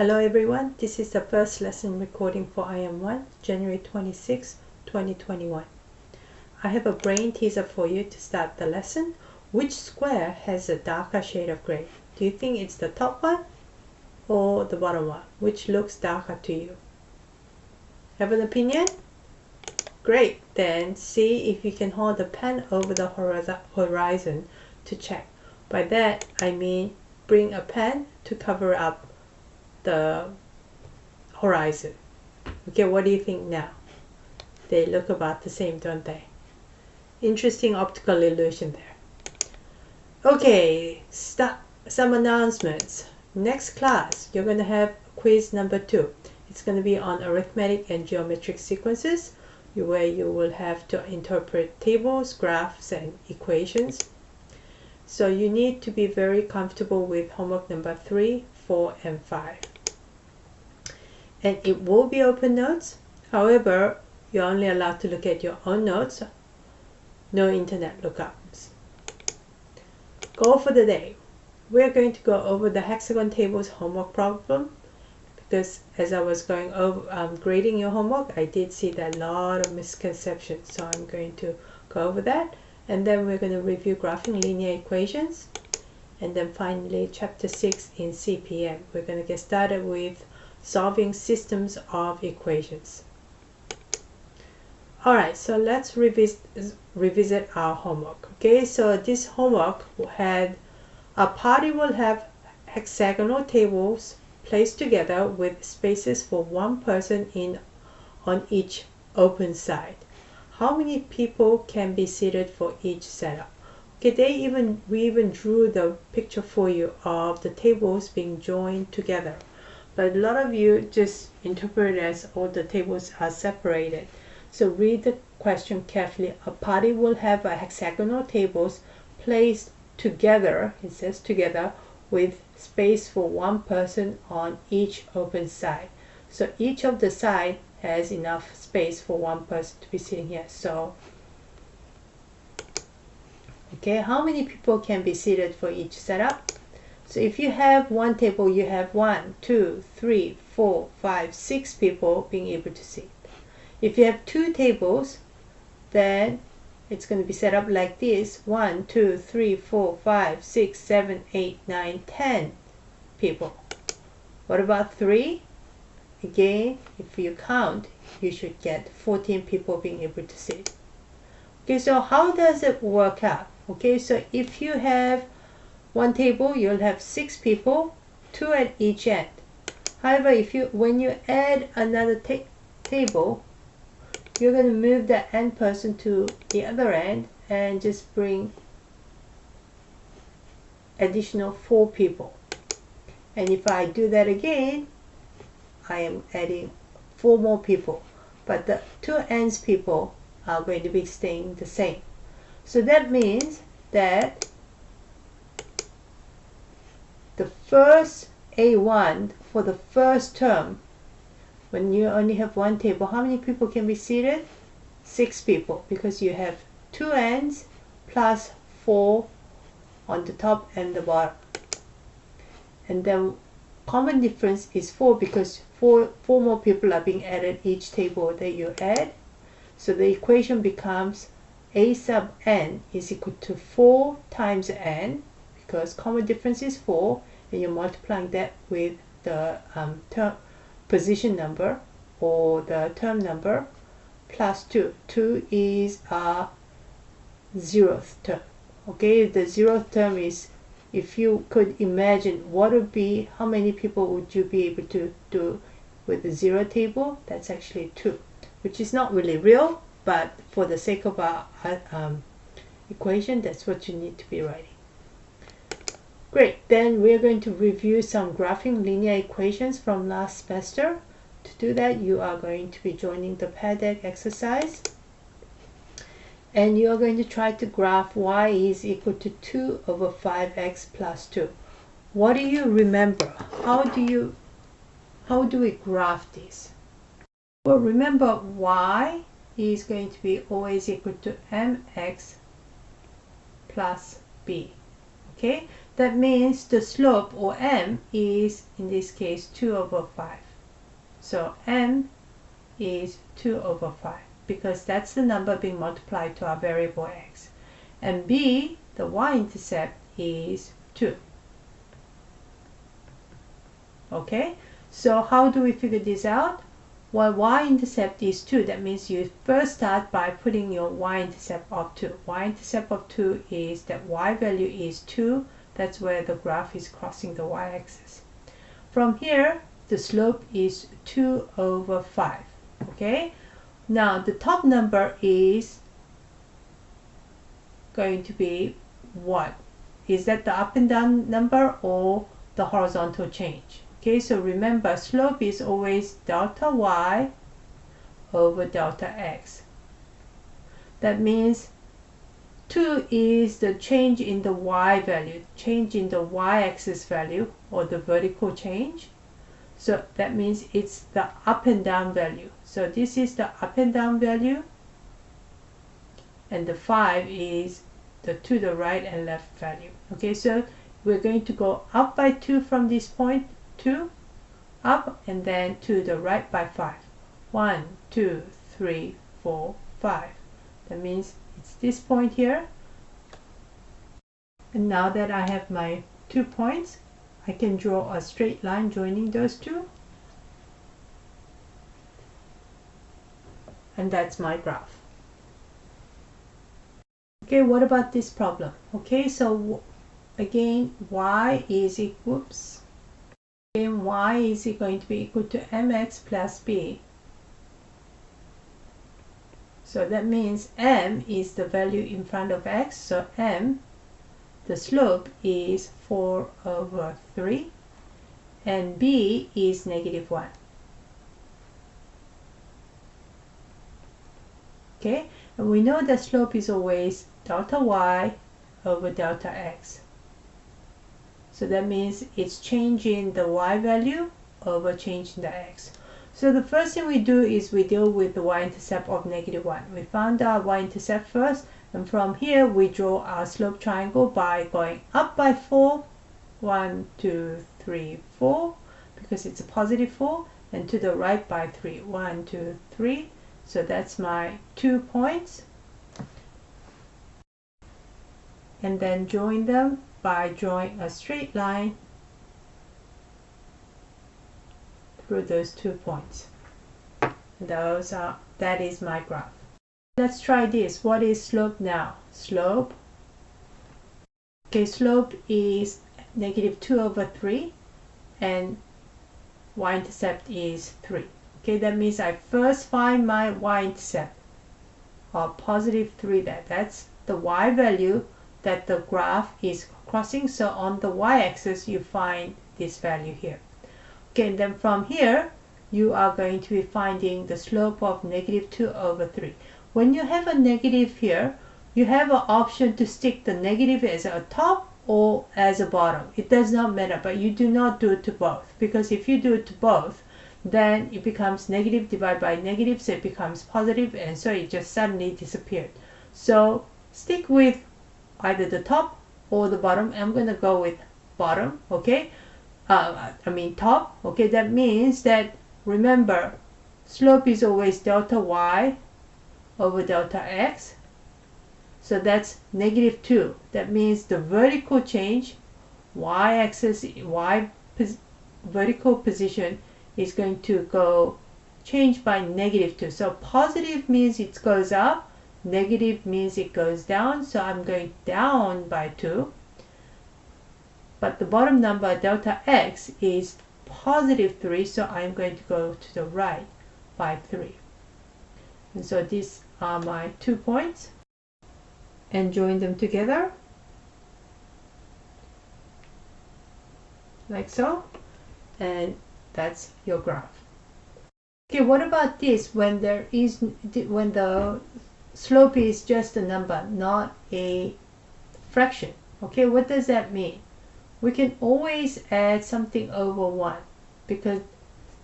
Hello everyone, this is the first lesson recording for IM1, January 26, 2021. I have a brain teaser for you to start the lesson. Which square has a darker shade of gray? Do you think it's the top one or the bottom one? Which looks darker to you? Have an opinion? Great, then see if you can hold the pen over the horizon to check. By that I mean bring a pen to cover up the horizon. Okay, what do you think now? They look about the same, don't they? Interesting optical illusion there. Okay, some announcements. Next class, you're going to have quiz number 2. It's going to be on arithmetic and geometric sequences, where you will have to interpret tables, graphs, and equations. So you need to be very comfortable with homework number 3, 4, and 5. And it will be open notes. However, you're only allowed to look at your own notes. No internet lookups. Goal for the day. We're going to go over the hexagon tables homework problem, because as I was going over grading your homework, I did see that a lot of misconceptions. So I'm going to go over that. And then we're going to review graphing linear equations. And then finally, chapter 6 in CPM. We're going to get started with solving systems of equations. Alright, so let's revisit our homework. Okay, so this homework had a party will have hexagonal tables placed together with spaces for one person on each open side. How many people can be seated for each setup? Okay, we even drew the picture for you of the tables being joined together. But a lot of you just interpret it as all the tables are separated. So read the question carefully. A party will have a hexagonal tables placed together, it says together, with space for one person on each open side. So each of the side has enough space for one person to be sitting here. So, okay, how many people can be seated for each setup? So if you have one table, you have 1, 2, 3, 4, 5, 6 people being able to sit. If you have 2 tables, then it's going to be set up like this. 1, 2, 3, 4, 5, 6, 7, 8, 9, 10 people. What about 3? Again, if you count, you should get 14 people being able to sit. Okay, so how does it work out? Okay, so if you have one table, you'll have 6 people, 2 at each end. However, when you add another table, you're going to move that end person to the other end and just bring additional 4 people. And if I do that again, I am adding 4 more people. But the 2 ends people are going to be staying the same. So that means that the first A1 for the first term, when you only have one table, how many people can be seated? 6 people, because you have 2 ends plus 4 on the top and the bottom. And then common difference is 4, because 4 more people are being added each table that you add. So the equation becomes A sub n is equal to 4 times n, because common difference is 4, and you're multiplying that with the position number or the term number, plus 2. 2 is a 0th term. Okay, the 0th term is, if you could imagine what would be, how many people would you be able to do with the 0 table? That's actually 2, which is not really real, but for the sake of our equation, that's what you need to be writing. Great, then we're going to review some graphing linear equations from last semester. To do that, you are going to be joining the PADEC exercise. And you are going to try to graph y is equal to 2 over 5x plus 2. What do you remember? How do we graph this? Well, remember y is going to be always equal to mx plus b. Okay, That means the slope, or m, is in this case 2 over 5. So m is 2 over 5 because that's the number being multiplied to our variable x. And b, the y-intercept, is 2. Okay, so how do we figure this out? Well, y-intercept is 2. That means you first start by putting your y-intercept of 2. Y-intercept of 2 is that y value is 2. That's where the graph is crossing the y-axis. From here, the slope is 2 over 5. Okay, now the top number is going to be what? Is that the up and down number or the horizontal change? Okay, so remember, slope is always delta y over delta x. That means 2 is the change in the y value, change in the y-axis value, or the vertical change. So that means it's the up and down value. So this is the up and down value, and the 5 is the to the right and left value. Okay, so we're going to go up by 2 from this point, 2, up, and then to the right by 5. 1, 2, 3, 4, 5. That means it's this point here. And now that I have my 2 points, I can draw a straight line joining those two. And that's my graph. Okay, what about this problem? Okay, so again, y is equal, again, y is going to be equal to mx plus b. So that means m is the value in front of x, so m, the slope is 4 over 3, and b is -1. Okay, and we know the slope is always delta y over delta x. So that means it's changing the y value over changing the x. So the first thing we do is we deal with the y-intercept of -1. We found our y-intercept first, and from here we draw our slope triangle by going up by 4, 1, 2, 3, 4, because it's a positive 4, and to the right by 3, 1, 2, 3. So that's my 2 points. And then join them by drawing a straight line through those 2 points. That is my graph. Let's try this. What is slope now? Slope. Okay, slope is -2 over 3, and y-intercept is 3. Okay, that means I first find my y-intercept of +3 there. That's the y value that the graph is crossing. So on the y-axis you find this value here. Okay, and then from here you are going to be finding the slope of -2 over 3. When you have a negative here, you have an option to stick the negative as a top or as a bottom. It does not matter, but you do not do it to both, because if you do it to both, then it becomes negative divided by negative, so it becomes positive, and so it just suddenly disappeared. So stick with either the top or the bottom. I'm going to go with bottom, okay? Top. Okay, that means that, remember, slope is always delta y over delta x. So that's -2. That means the vertical change, y-axis, vertical position is going to go change by -2. So positive means it goes up, negative means it goes down. So I'm going down by 2. But the bottom number, delta x, is +3, so I'm going to go to the right by 3. And so these are my 2 points, and join them together like so, and that's your graph. Okay, what about this when the slope is just a number, not a fraction? Okay, what does that mean? We can always add something over 1, because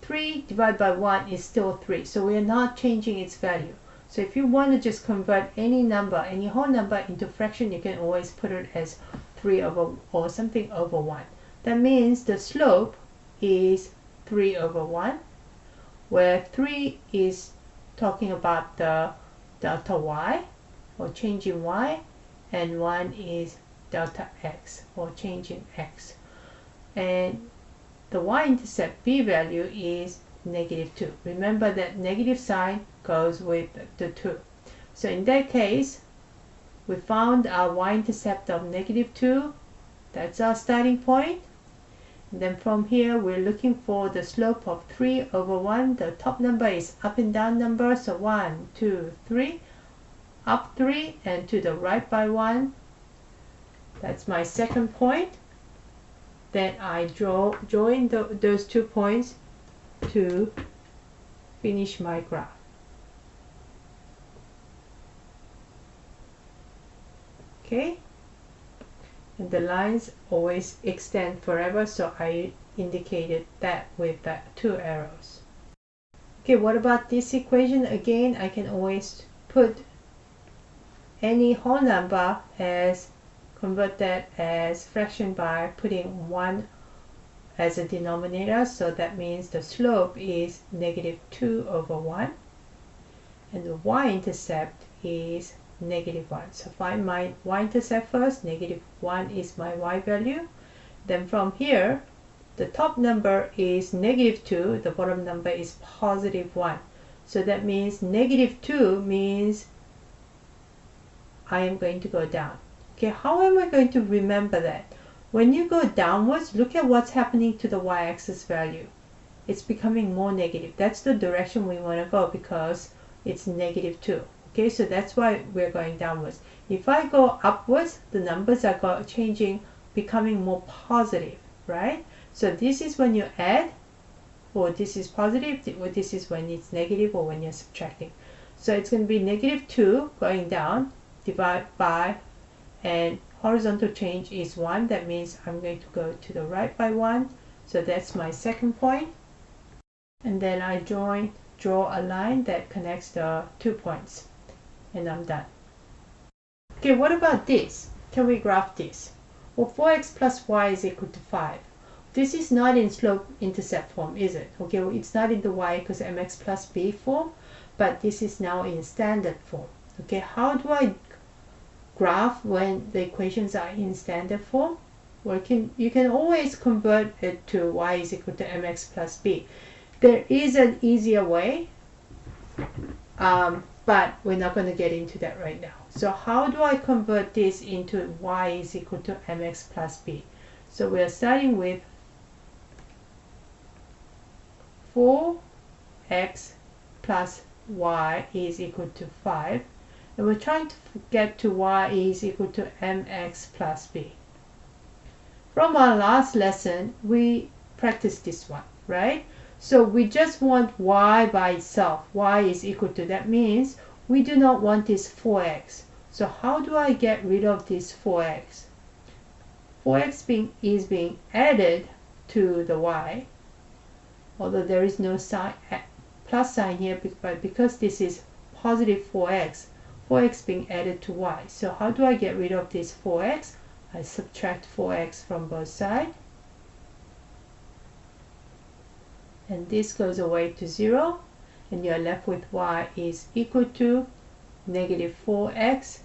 3 divided by 1 is still 3, so we are not changing its value. So if you want to just convert any number, any whole number, into fraction, you can always put it as 3 over or something over 1. That means the slope is 3 over 1, where 3 is talking about the delta y or change in y, and 1 is delta x or change in x. And the y-intercept b value is -2. Remember that negative sign goes with the 2. So in that case, we found our y-intercept of -2. That's our starting point. And then from here, we're looking for the slope of 3 over 1. The top number is up and down number, so 1, 2, 3. Up 3 and to the right by 1. That's my second point. Then I join those 2 points to finish my graph. Okay, and the lines always extend forever, so I indicated that with the 2 arrows. Okay, what about this equation? Again, I can always put any whole number as convert that as fraction by putting 1 as a denominator, so that means the slope is -2 over 1 and the y-intercept is -1. So find my y-intercept first. -1 is my y value. Then from here, the top number is -2, the bottom number is +1. So that means -2 means I am going to go down. Okay, how am I going to remember that? When you go downwards, look at what's happening to the y-axis value. It's becoming more negative. That's the direction we want to go because it's -2. Okay, so that's why we're going downwards. If I go upwards, the numbers are changing, becoming more positive, right? So this is when you add, or this is positive, or this is when it's negative, or when you're subtracting. So it's going to be -2 going down, divide by, and horizontal change is 1. That means I'm going to go to the right by 1. So that's my second point. And then I draw a line that connects the 2 points. And I'm done. Okay, what about this? Can we graph this? Well, 4x plus y is equal to 5. This is not in slope-intercept form, is it? Okay, well, it's not in the y equals mx plus b form, but this is now in standard form. Okay, how do I graph when the equations are in standard form? Well, you can always convert it to y is equal to mx plus b. There is an easier way, but we're not going to get into that right now. So how do I convert this into y is equal to mx plus b? So we're starting with 4x plus y is equal to 5. And we're trying to get to y is equal to mx plus b. From our last lesson, we practiced this one, right? So we just want y by itself. Y is equal to, that means we do not want this 4x. So how do I get rid of this 4x? 4x is being added to the y, although there is no plus sign here, but because this is positive 4x, 4x being added to y. So how do I get rid of this 4x? I subtract 4x from both sides. And this goes away to 0. And you're left with y is equal to -4x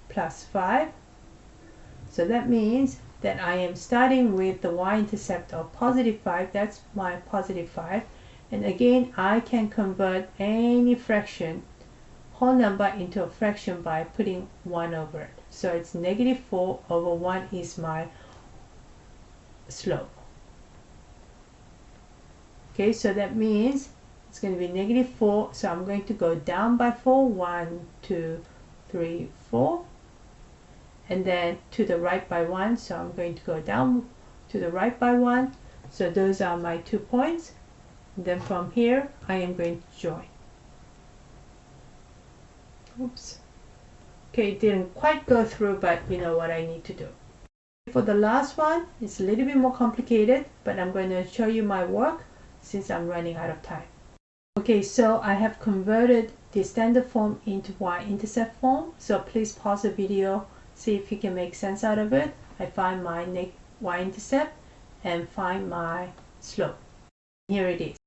plus 5. So that means that I am starting with the y-intercept of +5. That's my +5. And again, I can convert any fraction, whole number, into a fraction by putting 1 over it. So it's -4 over 1 is my slope. Okay, so that means it's going to be -4. So I'm going to go down by 4. 1, 2, 3, 4. And then to the right by 1. So I'm going to go down to the right by 1. So those are my 2 points. And then from here, I am going to join. Oops. Okay, it didn't quite go through, but you know what I need to do. For the last one, it's a little bit more complicated, but I'm going to show you my work since I'm running out of time. Okay, so I have converted the standard form into y-intercept form. So please pause the video, see if you can make sense out of it. I find my y-intercept and find my slope. Here it is.